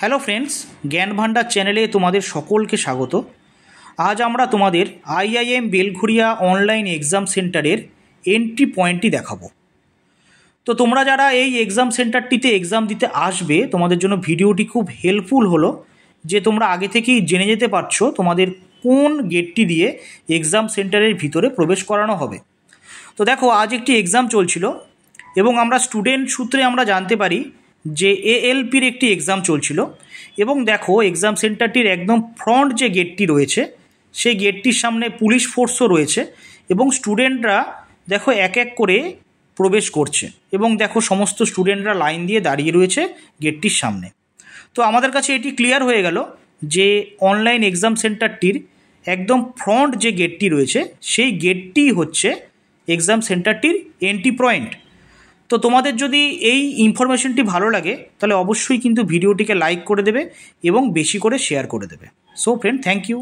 Hello friends, জ্ঞান ভান্ডার চ্যানেলে তোমাদের সকলকে স্বাগত। আজ আমরা তোমাদের আইআইএম বেলঘরিয়া অনলাইন এক্সাম সেন্টারের এন্ট্রি পয়েন্টটি দেখাবো। তো তোমরা যারা এই এক্সাম সেন্টারটিতে এক্সাম দিতে আসবে, তোমাদের জন্য ভিডিওটি খুব হেল্পফুল হলো যে তোমরা আগে থেকেই জেনে যেতে পারছো তোমাদের কোন গেটটি দিয়ে এক্সাম সেন্টারের ভিতরে প্রবেশ করানো হবে। তো দেখো, আজ একটি এক্সাম চলছিল এবং আমরা স্টুডেন্ট সূত্রে আমরা জানতে পারি যে এএলপির একটি এক্সাম চলছিল। এবং দেখো, এক্সাম সেন্টারটির একদম ফ্রন্ট যে গেটটি রয়েছে সেই গেটটির সামনে পুলিশ ফোর্সও রয়েছে এবং স্টুডেন্টরা দেখো এক এক করে প্রবেশ করছে এবং দেখো সমস্ত স্টুডেন্টরা লাইন দিয়ে দাঁড়িয়ে রয়েছে গেটটির সামনে। তো আমাদের কাছে এটি ক্লিয়ার হয়ে গেল যে অনলাইন এক্সাম সেন্টারটির একদম ফ্রন্ট যে গেটটি রয়েছে সেই গেটটি হচ্ছে এক্সাম সেন্টারটির এন্ট্রি পয়েন্ট। তো তোমাদের যদি এই ইনফরমেশনটি ভালো লাগে তাহলে অবশ্যই কিন্তু ভিডিওটিকে লাইক করে দেবে এবং বেশি করে শেয়ার করে দেবে। So friend, thank you.